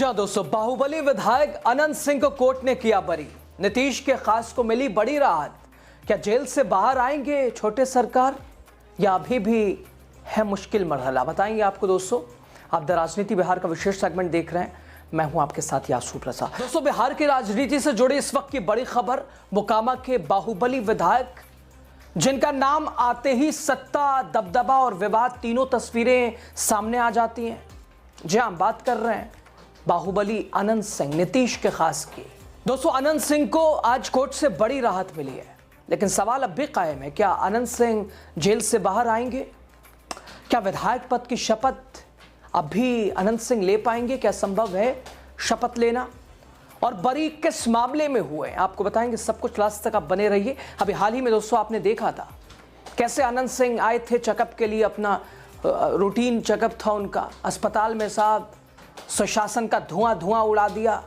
जी हाँ दोस्तों, बाहुबली विधायक अनंत सिंह को कोर्ट ने किया बरी। नीतीश के खास को मिली बड़ी राहत। क्या जेल से बाहर आएंगे छोटे सरकार या अभी भी है मुश्किल मरहला, बताएंगे आपको दोस्तों। आप द राजनीति बिहार का विशेष सेगमेंट देख रहे हैं, मैं हूं आपके साथ यासू प्रसाद। दोस्तों, बिहार की राजनीति से जुड़ी इस वक्त की बड़ी खबर, मोकामा के बाहुबली विधायक जिनका नाम आते ही सत्ता, दबदबा और विवाद तीनों तस्वीरें सामने आ जाती हैं। जी हां, बात कर रहे हैं बाहुबली अनंत सिंह, नीतीश के खास की। दोस्तों, अनंत सिंह को आज कोर्ट से बड़ी राहत मिली है, लेकिन सवाल अब भी कायम है, क्या अनंत सिंह जेल से बाहर आएंगे? क्या विधायक पद की शपथ अब भी अनंत सिंह ले पाएंगे? क्या संभव है शपथ लेना? और बरी किस मामले में हुए आपको बताएंगे सब कुछ। लास्ट तक आप बने रहिए। अभी हाल ही में दोस्तों आपने देखा था कैसे अनंत सिंह आए थे चेकअप के लिए, अपना रूटीन चेकअप था उनका अस्पताल में। साहब, सुशासन का धुआं उड़ा दिया,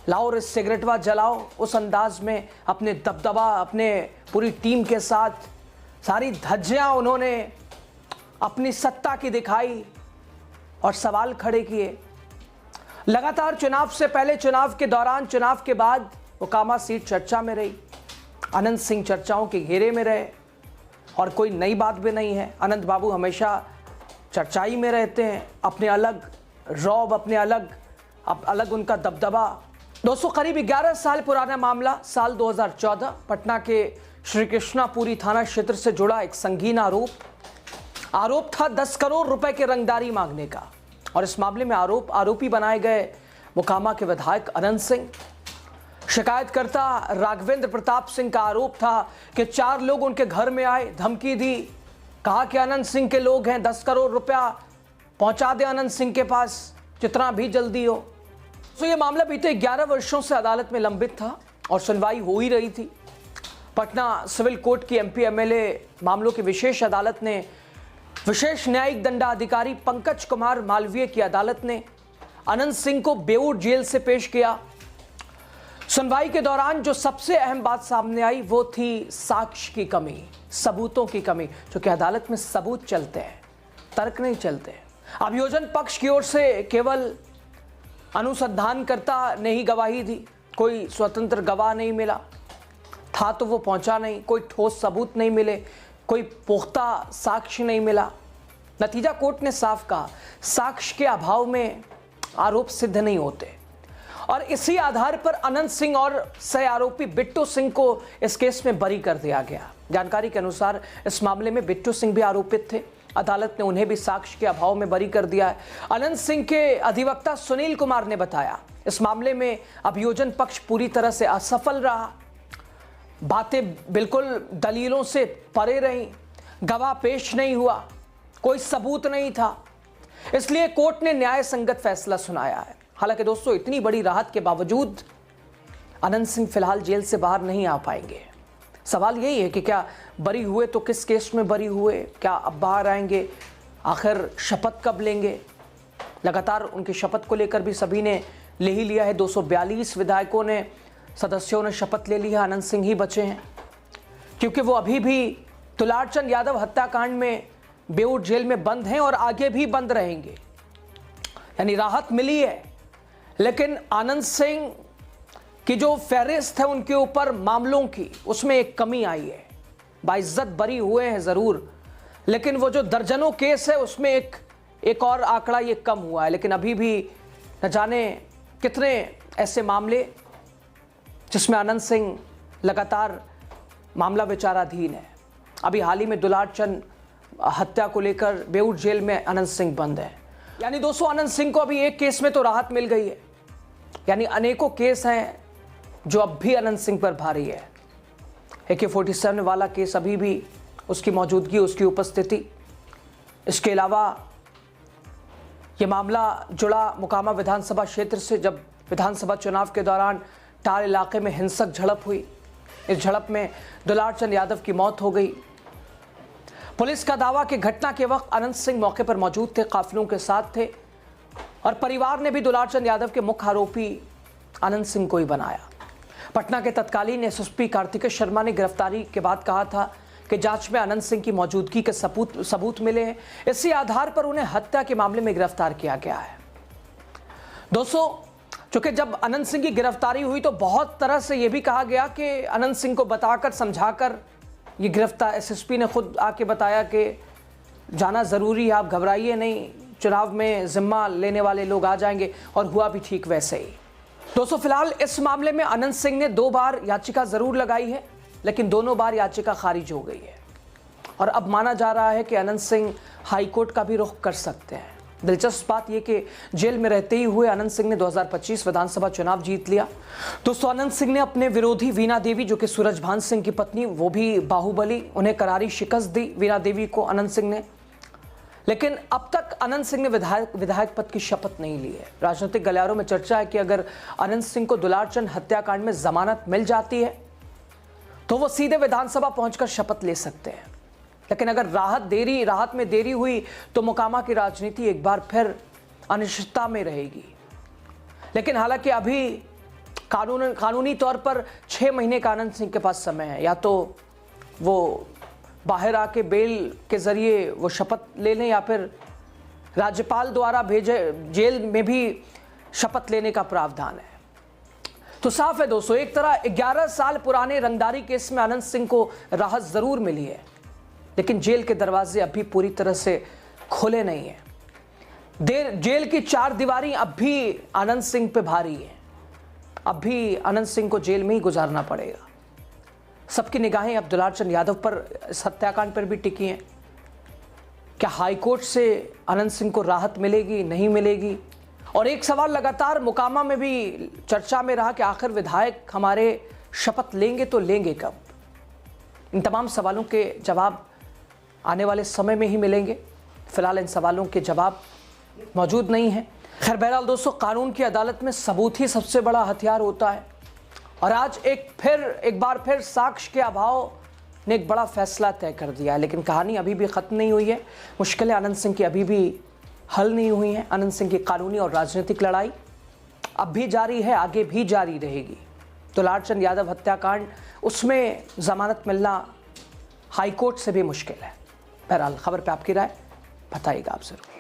लाओ रे सिगरेटवा जलाओ, उस अंदाज में अपने दबदबा, अपने पूरी टीम के साथ सारी धज्जियां उन्होंने अपनी सत्ता की दिखाई और सवाल खड़े किए। लगातार चुनाव से पहले, चुनाव के दौरान, चुनाव के बाद मोकामा सीट चर्चा में रही। अनंत सिंह चर्चाओं के घेरे में रहे और कोई नई बात भी नहीं है। अनंत बाबू हमेशा चर्चाई में रहते हैं, अपने अलग रौब, अपने अलग उनका दबदबा। दोस्तों, करीब 11 साल पुराना मामला, साल 2014, पटना के श्री कृष्णापुरी थाना क्षेत्र से जुड़ा एक संगीन आरोप था 10 करोड़ रुपए के रंगदारी मांगने का। और इस मामले में आरोपी बनाए गए मोकामा के विधायक अनंत सिंह। शिकायतकर्ता राघवेंद्र प्रताप सिंह का आरोप था कि 4 लोग उनके घर में आए, धमकी दी, कहा कि अनंत सिंह के लोग हैं, 10 करोड़ रुपया पहुंचा दे अनंत सिंह के पास, जितना भी जल्दी हो। तो ये मामला बीते 11 वर्षों से अदालत में लंबित था और सुनवाई हो ही रही थी। पटना सिविल कोर्ट की एमपी एमएलए मामलों की विशेष अदालत ने, विशेष न्यायिक दंडाधिकारी पंकज कुमार मालवीय की अदालत ने अनंत सिंह को बेऊर जेल से पेश किया। सुनवाई के दौरान जो सबसे अहम बात सामने आई वो थी साक्ष्य की कमी, सबूतों की कमी। क्योंकि अदालत में सबूत चलते हैं, तर्क नहीं चलते। अभियोजन पक्ष की ओर से केवल अनुसंधानकर्ता ने ही गवाही दी, कोई स्वतंत्र गवाह नहीं मिला था, तो वो पहुंचा नहीं, कोई ठोस सबूत नहीं मिले, कोई पुख्ता साक्ष्य नहीं मिला। नतीजा कोर्ट ने साफ कहा, साक्ष्य के अभाव में आरोप सिद्ध नहीं होते। और इसी आधार पर अनंत सिंह और सह आरोपी बिट्टू सिंह को इस केस में बरी कर दिया गया। जानकारी के अनुसार इस मामले में बिट्टू सिंह भी आरोपित थे। अदालत ने उन्हें भी साक्ष्य के अभाव में बरी कर दिया है। अनंत सिंह के अधिवक्ता सुनील कुमार ने बताया, इस मामले में अभियोजन पक्ष पूरी तरह से असफल रहा, बातें बिल्कुल दलीलों से परे रहीं, गवाह पेश नहीं हुआ, कोई सबूत नहीं था, इसलिए कोर्ट ने न्याय संगत फैसला सुनाया है। हालांकि दोस्तों, इतनी बड़ी राहत के बावजूद अनंत सिंह फिलहाल जेल से बाहर नहीं आ पाएंगे। सवाल यही है कि क्या बरी हुए तो किस केस में बरी हुए, क्या अब बाहर आएंगे, आखिर शपथ कब लेंगे? लगातार उनकी शपथ को लेकर भी सभी ने ले ही लिया है। 242 विधायकों ने, सदस्यों ने शपथ ले ली है। अनंत सिंह ही बचे हैं, क्योंकि वो अभी भी दुलारचंद यादव हत्याकांड में बेऊर जेल में बंद हैं और आगे भी बंद रहेंगे। यानी राहत मिली है, लेकिन अनंत सिंह की जो फहरिस्त है उनके ऊपर मामलों की, उसमें एक कमी आई है। बाइज्जत बरी हुए हैं जरूर, लेकिन वो जो दर्जनों केस है उसमें एक और आंकड़ा ये कम हुआ है। लेकिन अभी भी न जाने कितने ऐसे मामले जिसमें अनंत सिंह लगातार मामला विचाराधीन है। अभी हाल ही में दुलारचंद हत्या को लेकर बेऊर जेल में अनंत सिंह बंद है। यानी दोस्तों, अनंत सिंह को अभी एक केस में तो राहत मिल गई है, यानी अनेकों केस हैं जो अब भी अनंत सिंह पर भारी है। AK-47 वाला केस अभी भी, उसकी मौजूदगी, उसकी उपस्थिति। इसके अलावा यह मामला जुड़ा मोकामा विधानसभा क्षेत्र से, जब विधानसभा चुनाव के दौरान टाल इलाके में हिंसक झड़प हुई। इस झड़प में दुलारचंद यादव की मौत हो गई। पुलिस का दावा कि घटना के वक्त अनंत सिंह मौके पर मौजूद थे, काफिलों के साथ थे, और परिवार ने भी दुलारचंद यादव के मुख्य आरोपी अनंत सिंह को ही बनाया। पटना के तत्कालीन एसएसपी कार्तिकेय शर्मा ने गिरफ्तारी के बाद कहा था कि जांच में अनंत सिंह की मौजूदगी के सबूत मिले हैं। इसी आधार पर उन्हें हत्या के मामले में गिरफ्तार किया गया है। दोस्तों, क्योंकि जब अनंत सिंह की गिरफ्तारी हुई तो बहुत तरह से यह भी कहा गया कि अनंत सिंह को बताकर समझाकर ये गिरफ्तार, एसएसपी ने खुद आके बताया कि जाना ज़रूरी है, आप घबराइए नहीं, चुनाव में जिम्मा लेने वाले लोग आ जाएंगे, और हुआ भी ठीक वैसे ही। दोस्तों फिलहाल इस मामले में अनंत सिंह ने 2 बार याचिका ज़रूर लगाई है, लेकिन दोनों बार याचिका खारिज हो गई है और अब माना जा रहा है कि अनंत सिंह हाईकोर्ट का भी रुख कर सकते हैं। दिलचस्प बात यह कि जेल में रहते ही हुए अनंत सिंह ने 2025 विधानसभा चुनाव जीत लिया। दोस्तों अनंत सिंह ने अपने विरोधी वीणा देवी, जो कि सूरजभान सिंह की पत्नी, वो भी बाहुबली, उन्हें करारी शिकस्त दी वीणा देवी को अनंत सिंह ने। लेकिन अब तक अनंत सिंह ने विधायक पद की शपथ नहीं ली है। राजनीतिक गलियारों में चर्चा है कि अगर अनंत सिंह को दुलारचंद हत्याकांड में जमानत मिल जाती है तो वो सीधे विधानसभा पहुंचकर शपथ ले सकते हैं। लेकिन अगर राहत में देरी हुई तो मोकामा की राजनीति एक बार फिर अनिश्चितता में रहेगी। लेकिन हालांकि अभी कानूनी तौर पर 6 महीने का अनंत सिंह के पास समय है, या तो वो बाहर आके बेल के जरिए वो शपथ ले लें या फिर राज्यपाल द्वारा भेजे जेल में भी शपथ लेने का प्रावधान है। तो साफ है दोस्तों, एक तरह 11 साल पुराने रंगदारी केस में अनंत सिंह को राहत जरूर मिली है, लेकिन जेल के दरवाजे अभी पूरी तरह से खुले नहीं है। जेल की 4 दीवारी अब भी अनंत सिंह पे भारी है। अब भी अनंत सिंह को जेल में ही गुजारना पड़ेगा। सबकी निगाहें अब दुलारचंद यादव पर, इस हत्याकांड पर भी टिकी हैं। क्या हाईकोर्ट से अनंत सिंह को राहत मिलेगी, नहीं मिलेगी? और एक सवाल लगातार मोकामा में भी चर्चा में रहा कि आखिर विधायक हमारे शपथ लेंगे तो लेंगे कब? इन तमाम सवालों के जवाब आने वाले समय में ही मिलेंगे। फिलहाल इन सवालों के जवाब मौजूद नहीं है। खैर बहरहाल दोस्तों, कानून की अदालत में सबूत ही सबसे बड़ा हथियार होता है, और आज एक बार फिर साक्ष्य के अभाव ने एक बड़ा फैसला तय कर दिया है। लेकिन कहानी अभी भी खत्म नहीं हुई है। मुश्किलें अनंत सिंह की अभी भी हल नहीं हुई हैं। अनंत सिंह की कानूनी और राजनीतिक लड़ाई अब भी जारी है, आगे भी जारी रहेगी। दुलारचंद यादव हत्याकांड, उसमें जमानत मिलना हाईकोर्ट से भी मुश्किल है। बहरहाल खबर पे आपकी राय बताइएगा आप जरूर।